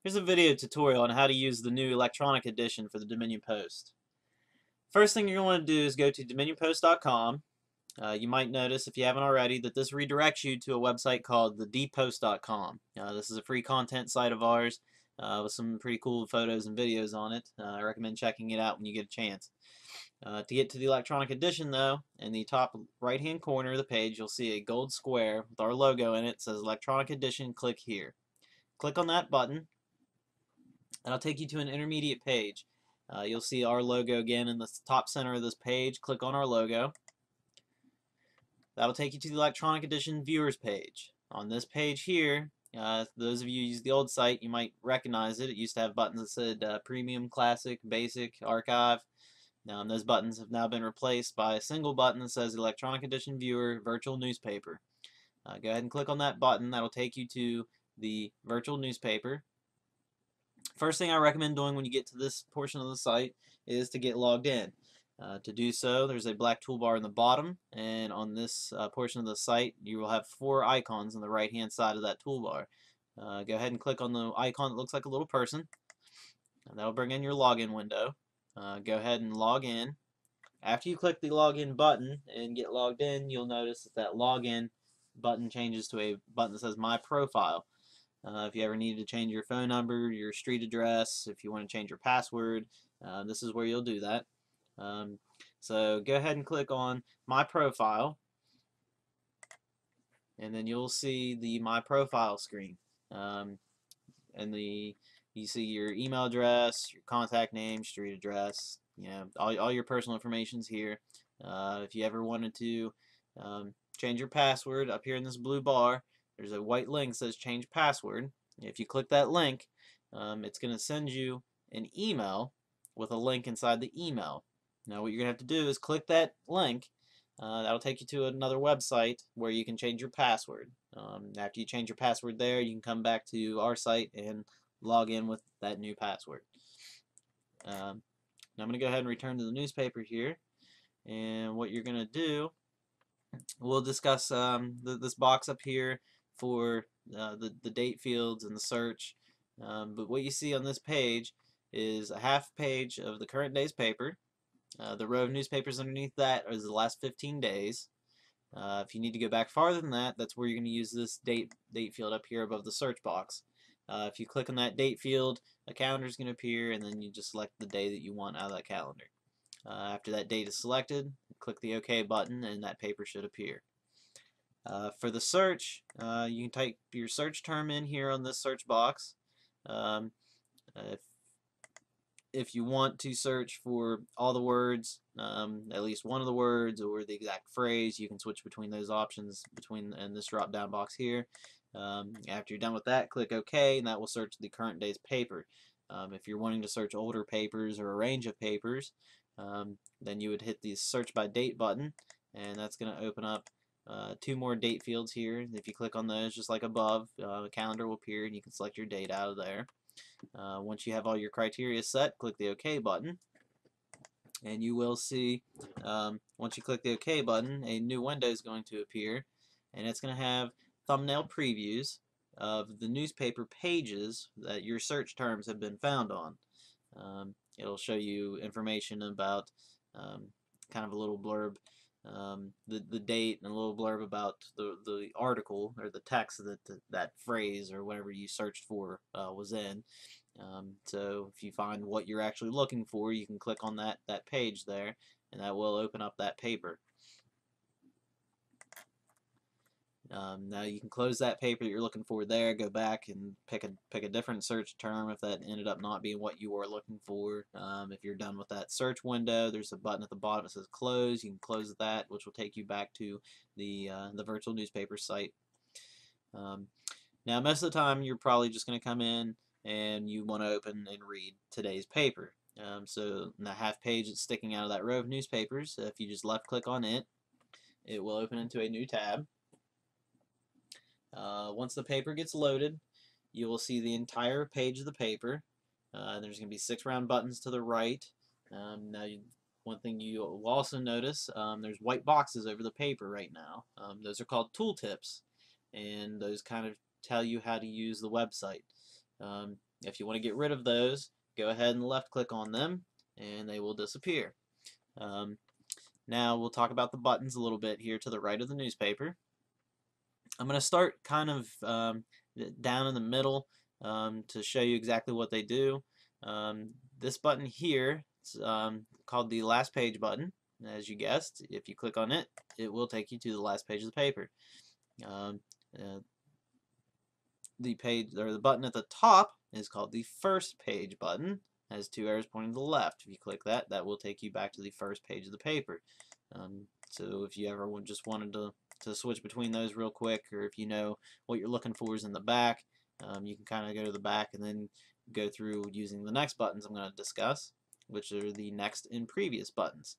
Here's a video tutorial on how to use the new electronic edition for the Dominion Post. First thing you're going to do is go to dominionpost.com. You might notice, if you haven't already, that this redirects you to a website called thedpost.com. This is a free content site of ours with some pretty cool photos and videos on it. I recommend checking it out when you get a chance. To get to the electronic edition, though, in the top right-hand corner of the page, you'll see a gold square with our logo in it. It says Electronic Edition. Click here. Click on that button, and I'll take you to an intermediate page. You'll see our logo again in the top center of this page. Click on our logo. That'll take you to the Electronic Edition Viewers page. On this page here, those of you who use the old site, you might recognize it. It used to have buttons that said Premium, Classic, Basic, Archive. Now, those buttons have now been replaced by a single button that says Electronic Edition Viewer Virtual Newspaper. Go ahead and click on that button. That'll take you to the virtual newspaper. First thing I recommend doing when you get to this portion of the site is to get logged in. To do so, there's a black toolbar in the bottom, and on this portion of the site, you will have 4 icons on the right-hand side of that toolbar. Go ahead and click on the icon that looks like a little person, and that'll bring in your login window. Go ahead and log in. After you click the login button and get logged in, you'll notice that login button changes to a button that says My Profile. If you ever need to change your phone number, your street address, if you want to change your password, this is where you'll do that. So go ahead and click on My Profile, and then you'll see the My Profile screen. And you see your email address, your contact name, street address, all your personal information's here. If you ever wanted to change your password, up here in this blue bar, there's a white link that says Change Password. If you click that link, it's going to send you an email with a link inside the email. Now what you're going to have to do is click that link. That'll take you to another website where you can change your password. After you change your password there, you can come back to our site and log in with that new password. Now I'm going to go ahead and return to the newspaper here. And what you're going to do, we'll discuss this box up here for the date fields and the search. But what you see on this page is a half page of the current day's paper. The row of newspapers underneath that is the last 15 days. If you need to go back farther than that, that's where you're going to use this date field up here above the search box. If you click on that date field, a calendar is going to appear, and then you just select the day that you want out of that calendar. After that date is selected, click the OK button, and that paper should appear. For the search, you can type your search term in here on this search box. If you want to search for all the words, at least one of the words, or the exact phrase, you can switch between those options in this drop down box here. After you're done with that, click OK, and that will search the current day's paper. If you're wanting to search older papers or a range of papers, then you would hit the search by date button, and that's going to open up 2 more date fields here. If you click on those, just like above, a calendar will appear, and you can select your date out of there. Once you have all your criteria set, click the OK button, and you will see, once you click the OK button, a new window is going to appear, and it's going to have thumbnail previews of the newspaper pages that your search terms have been found on. It'll show you information about kind of a little blurb, the date, and a little blurb about the article or the text that phrase or whatever you searched for was in. So if you find what you're actually looking for, you can click on that page there, and that will open up that paper. Now you can close that paper that you're looking for there, go back and pick a different search term if that ended up not being what you were looking for. If you're done with that search window, there's a button at the bottom that says close. You can close that, which will take you back to the virtual newspaper site. Now most of the time you're probably just going to come in and you want to open and read today's paper. So in the half page that's sticking out of that row of newspapers, if you just left click on it, it will open into a new tab. Once the paper gets loaded, you will see the entire page of the paper. There's going to be 6 round buttons to the right. One thing you will also notice, there's white boxes over the paper right now. Those are called tooltips, and those kind of tell you how to use the website. If you want to get rid of those, go ahead and left click on them and they will disappear. Now we'll talk about the buttons a little bit here to the right of the newspaper. I'm going to start kind of down in the middle to show you exactly what they do. This button here is called the last page button. As you guessed, if you click on it, it will take you to the last page of the paper. The page or the button at the top is called the first page button. It has two arrows pointing to the left. If you click that, that will take you back to the first page of the paper. So if you ever just wanted to switch between those real quick, or if you know what you're looking for is in the back, you can kind of go to the back and then go through using the next buttons I'm going to discuss, which are the next and previous buttons.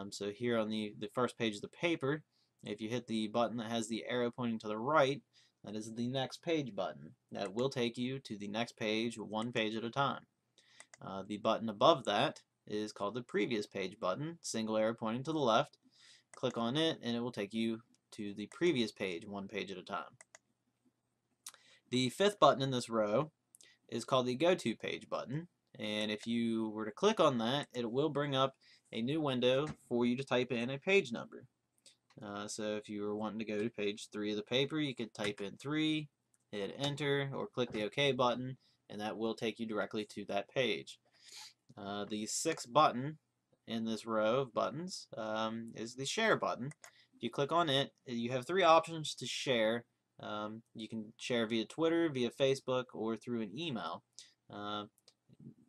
So here on the first page of the paper, if you hit the button that has the arrow pointing to the right, that is the next page button. That will take you to the next page, one page at a time. The button above that is called the previous page button, single arrow pointing to the left. Click on it and it will take you to the previous page, one page at a time. The fifth button in this row is called the go to page button, and if you were to click on that, it will bring up a new window for you to type in a page number. So if you were wanting to go to page 3 of the paper, you could type in 3, hit enter, or click the OK button, and that will take you directly to that page. The sixth button in this row of buttons is the share button. If you click on it, you have three options to share. You can share via Twitter, via Facebook, or through an email.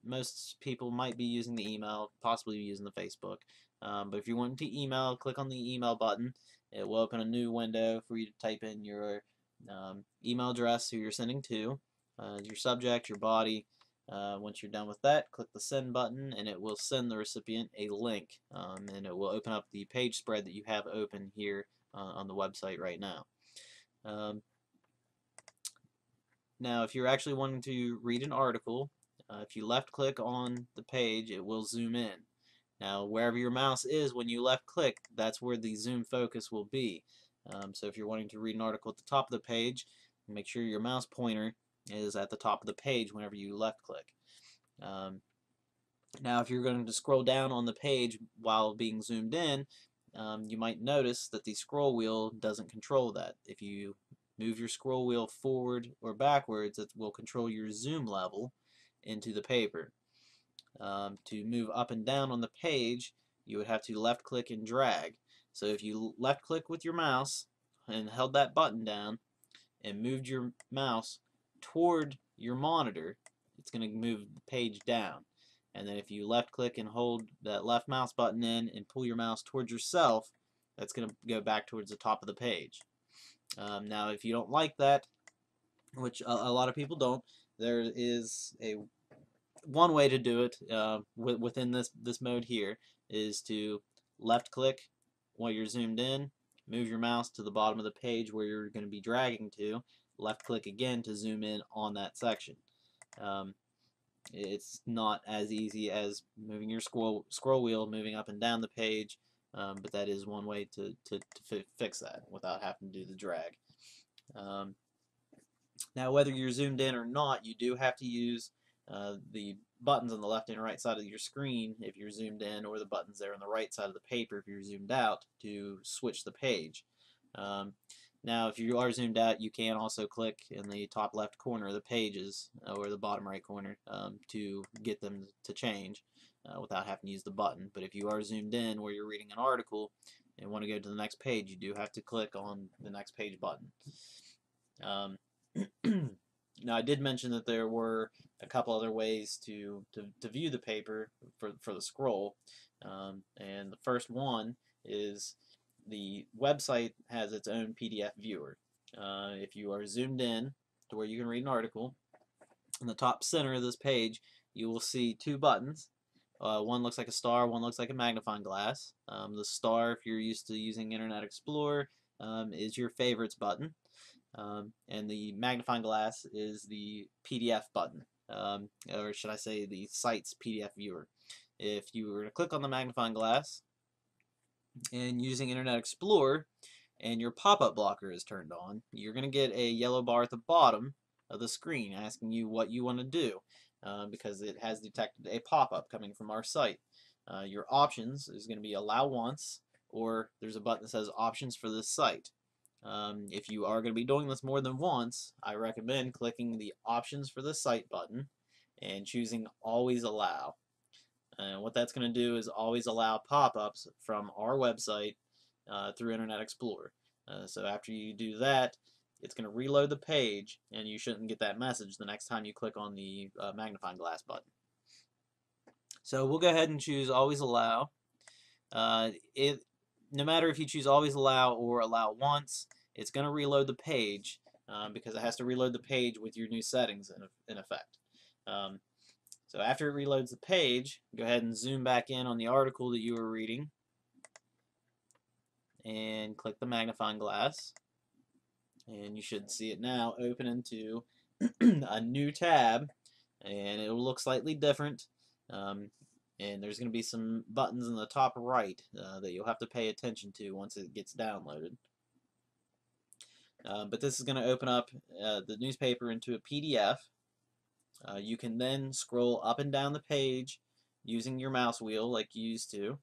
Most people might be using the email, possibly using the Facebook. But if you want to email, click on the email button. It will open a new window for you to type in your email address who you're sending to, your subject, your body. Once you're done with that, click the send button and it will send the recipient a link, and it will open up the page spread that you have open here on the website right now. Now if you're actually wanting to read an article, if you left click on the page, it will zoom in. Now wherever your mouse is when you left click, that's where the zoom focus will be. So if you're wanting to read an article at the top of the page, make sure your mouse pointer is at the top of the page whenever you left click. Now if you're going to scroll down on the page while being zoomed in, you might notice that the scroll wheel doesn't control that. If you move your scroll wheel forward or backwards, it will control your zoom level into the paper. To move up and down on the page, you would have to left click and drag. So if you left click with your mouse and held that button down and moved your mouse toward your monitor, it's going to move the page down. And then if you left click and hold that left mouse button in and pull your mouse towards yourself, that's going to go back towards the top of the page. Now if you don't like that, which a lot of people don't, there is one way to do it within this mode here is to left click while you're zoomed in, move your mouse to the bottom of the page where you're going to be dragging to, left click again to zoom in on that section. It's not as easy as moving your scroll wheel, moving up and down the page, but that is one way to fix that without having to do the drag. Now whether you're zoomed in or not, you do have to use the buttons on the left and right side of your screen if you're zoomed in, or the buttons there on the right side of the paper if you're zoomed out, to switch the page. Now if you are zoomed out, you can also click in the top left corner of the pages or the bottom right corner to get them to change without having to use the button. But if you are zoomed in where you're reading an article and want to go to the next page, you do have to click on the next page button. Now I did mention that there were a couple other ways to view the paper for the scroll, and the first one is the website has its own PDF viewer. If you are zoomed in to where you can read an article, in the top center of this page you will see two buttons. One looks like a star, one looks like a magnifying glass. The star, if you're used to using Internet Explorer, is your favorites button. And the magnifying glass is the PDF button, or should I say the site's PDF viewer. If you were to click on the magnifying glass and using Internet Explorer and your pop-up blocker is turned on, you're going to get a yellow bar at the bottom of the screen asking you what you want to do because it has detected a pop-up coming from our site. Your options is going to be allow once, or there's a button that says options for this site. If you are going to be doing this more than once, I recommend clicking the options for this site button and choosing always allow. And what that's going to do is always allow pop-ups from our website through Internet Explorer. So after you do that, it's going to reload the page, and you shouldn't get that message the next time you click on the magnifying glass button. So we'll go ahead and choose always allow. No matter if you choose always allow or allow once, it's going to reload the page because it has to reload the page with your new settings in effect. So after it reloads the page, go ahead and zoom back in on the article that you were reading and click the magnifying glass, and you should see it now open into a new tab, and it will look slightly different, and there's going to be some buttons in the top right that you'll have to pay attention to once it gets downloaded. But this is going to open up the newspaper into a PDF. You can then scroll up and down the page using your mouse wheel like you used to.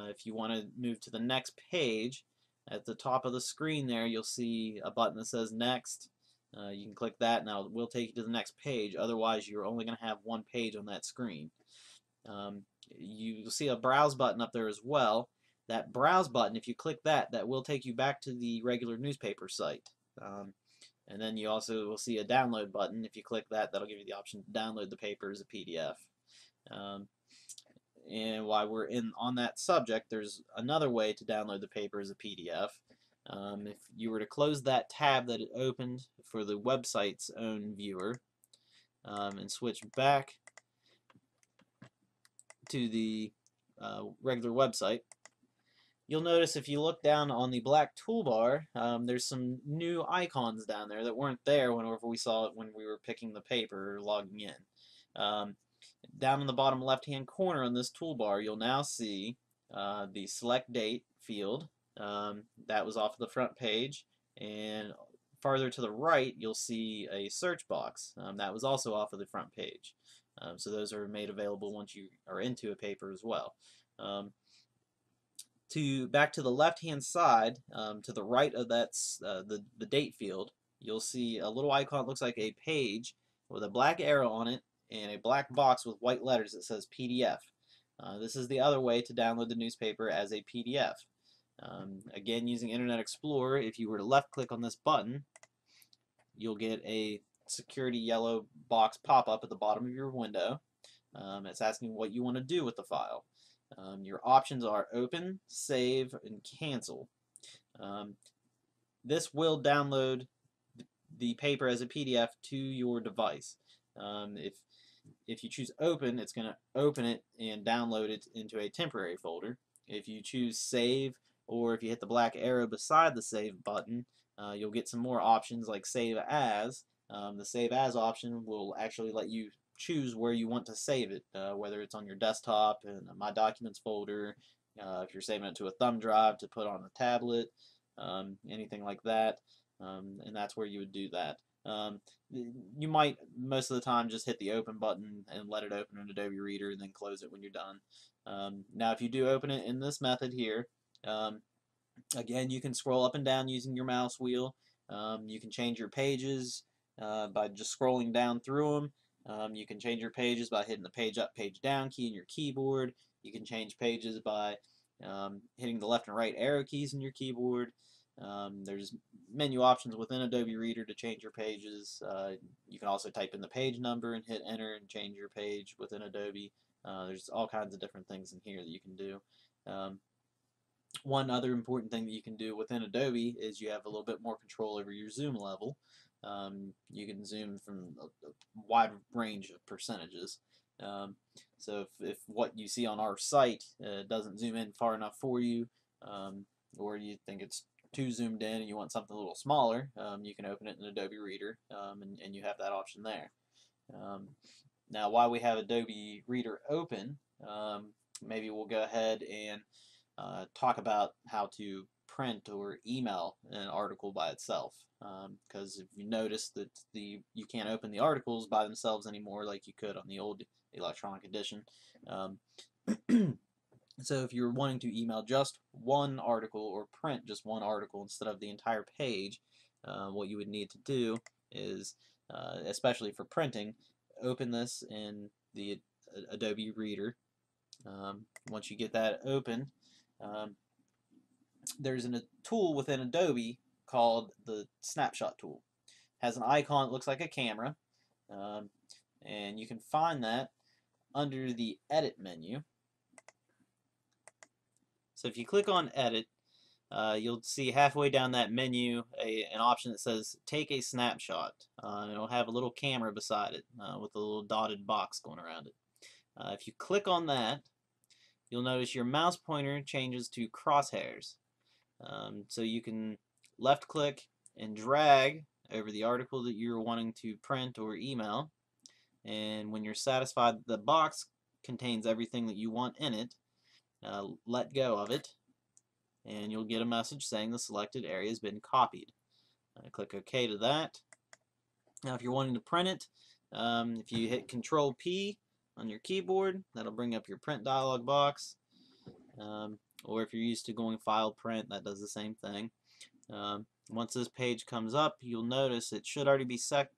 If you want to move to the next page, at the top of the screen there you'll see a button that says next. You can click that and it will take you to the next page. Otherwise you're only going to have one page on that screen. You'll see a browse button up there as well. That browse button, if you click that, that will take you back to the regular newspaper site. And then you also will see a download button. If you click that, that'll give you the option to download the paper as a PDF. And while we're on that subject, there's another way to download the paper as a PDF. If you were to close that tab that it opened for the website's own viewer and switch back to the regular website, you'll notice if you look down on the black toolbar, there's some new icons down there that weren't there whenever we saw it when we were picking the paper or logging in. Down in the bottom left-hand corner on this toolbar, you'll now see the select date field. That was off of the front page, and farther to the right, you'll see a search box. That was also off of the front page. So those are made available once you are into a paper as well. Back to the left-hand side, to the right of that's the date field, you'll see a little icon that looks like a page with a black arrow on it and a black box with white letters that says PDF. This is the other way to download the newspaper as a PDF. Again, using Internet Explorer, if you were to left-click on this button, you'll get a security yellow box pop up at the bottom of your window. It's asking what you want to do with the file. Your options are open, save, and cancel. This will download the paper as a PDF to your device. If you choose open, it's going to open it and download it into a temporary folder. If you choose save, or if you hit the black arrow beside the save button, you'll get some more options like save as. The save as option will actually let you choose where you want to save it, whether it's on your desktop in the My Documents folder, if you're saving it to a thumb drive to put on a tablet, anything like that, and that's where you would do that. You might most of the time just hit the open button and let it open in Adobe Reader and then close it when you're done. Now if you do open it in this method here, again you can scroll up and down using your mouse wheel. You can change your pages by just scrolling down through them. You can change your pages by hitting the page up, page down key in your keyboard. You can change pages by hitting the left and right arrow keys in your keyboard. There's menu options within Adobe Reader to change your pages. You can also type in the page number and hit enter and change your page within Adobe. There's all kinds of different things in here that you can do. One other important thing that you can do within Adobe is you have a little bit more control over your zoom level. You can zoom from a wide range of percentages. So if what you see on our site doesn't zoom in far enough for you, or you think it's too zoomed in and you want something a little smaller, you can open it in Adobe Reader, and you have that option there. Now while we have Adobe Reader open, maybe we'll go ahead and talk about how to print or email an article by itself. Because if you notice that you can't open the articles by themselves anymore like you could on the old electronic edition. So if you're wanting to email just one article or print just one article instead of the entire page, what you would need to do is, especially for printing, open this in the Adobe Reader. Once you get that open, there's a tool within Adobe called the snapshot tool. It has an icon that looks like a camera, and you can find that under the edit menu. So if you click on edit, you'll see halfway down that menu an option that says take a snapshot. It'll have a little camera beside it with a little dotted box going around it. If you click on that, you'll notice your mouse pointer changes to crosshairs. So you can left click and drag over the article that you're wanting to print or email, and when you're satisfied that the box contains everything that you want in it, let go of it, and you'll get a message saying the selected area has been copied. Click OK to that. Now if you're wanting to print it, if you hit Control P on your keyboard, that'll bring up your print dialog box. Or if you're used to going file print, that does the same thing. Once this page comes up, you'll notice it should already be set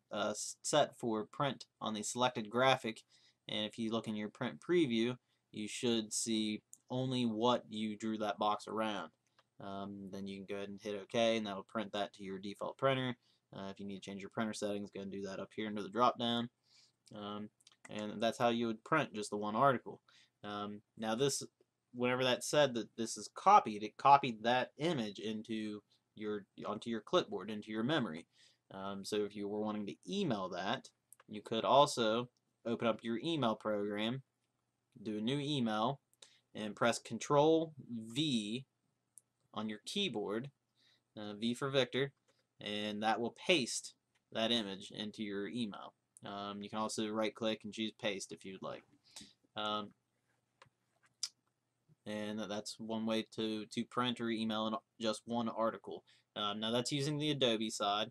for print on the selected graphic, and if you look in your print preview, you should see only what you drew that box around. Then you can go ahead and hit OK, and that'll print that to your default printer. If you need to change your printer settings, go and do that up here under the drop down. And that's how you would print just the one article. Now this, whenever that said that this is copied, it copied that image onto your clipboard, into your memory. So if you were wanting to email that, you could also open up your email program, do a new email, and press Control V on your keyboard, V for Victor, and that will paste that image into your email. You can also right click and choose paste if you'd like. And that's one way to print or email just one article. Now that's using the Adobe side.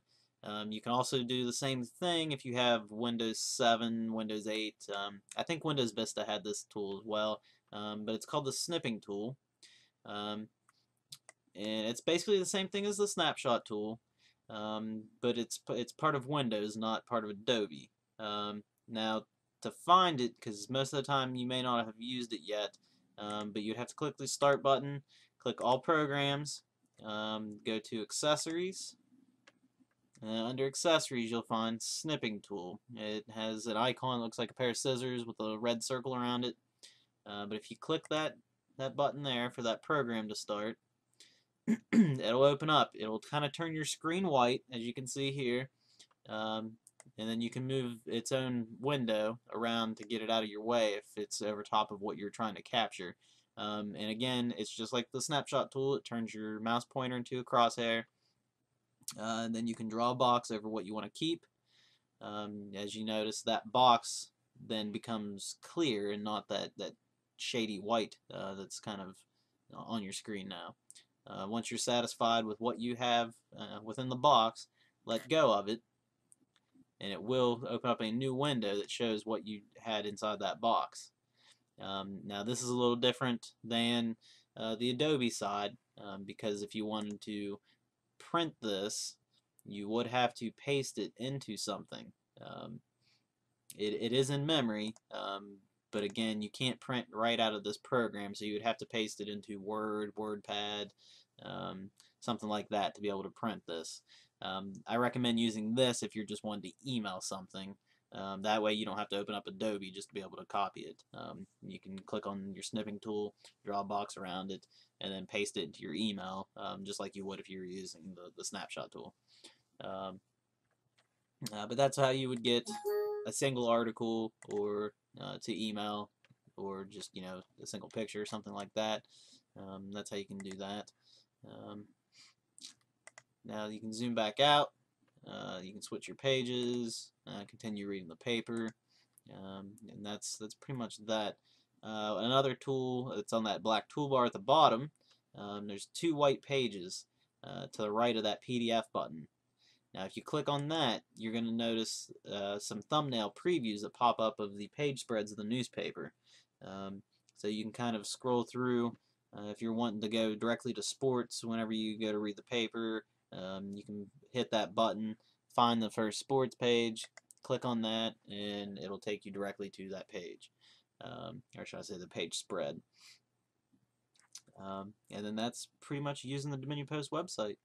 You can also do the same thing if you have Windows 7, Windows 8. I think Windows Vista had this tool as well, but it's called the snipping tool. And it's basically the same thing as the snapshot tool, but it's part of Windows, not part of Adobe. Now to find it, because most of the time you may not have used it yet, but you'd have to click the Start button, click All Programs, go to Accessories. Under Accessories, you'll find Snipping Tool. It has an icon that looks like a pair of scissors with a red circle around it. But if you click that button there for that program to start, it'll open up. It'll kind of turn your screen white, as you can see here. And then you can move its own window around to get it out of your way if it's over top of what you're trying to capture. And again, it's just like the snapshot tool. It turns your mouse pointer into a crosshair. And then you can draw a box over what you want to keep. As you notice, that box then becomes clear and not that shady white that's kind of on your screen now. Once you're satisfied with what you have within the box, let go of it, and it will open up a new window that shows what you had inside that box. Now this is a little different than the Adobe side, because if you wanted to print this, you would have to paste it into something. It is in memory, but again, you can't print right out of this program, so you would have to paste it into Word, WordPad, something like that to be able to print this. I recommend using this if you're just wanting to email something. That way you don't have to open up Adobe just to be able to copy it. You can click on your snipping tool, draw a box around it, and then paste it into your email, just like you would if you were using the snapshot tool. But that's how you would get a single article or to email, or just a single picture or something like that. That's how you can do that. Now you can zoom back out. You can switch your pages, continue reading the paper, and that's pretty much that. Another tool that's on that black toolbar at the bottom there's two white pages to the right of that PDF button. Now if you click on that, you're going to notice some thumbnail previews that pop up of the page spreads of the newspaper. So you can kind of scroll through if you're wanting to go directly to sports whenever you go to read the paper. You can hit that button, find the first sports page, click on that, and it'll take you directly to that page. Or should I say the page spread. And then that's pretty much using the Dominion Post website.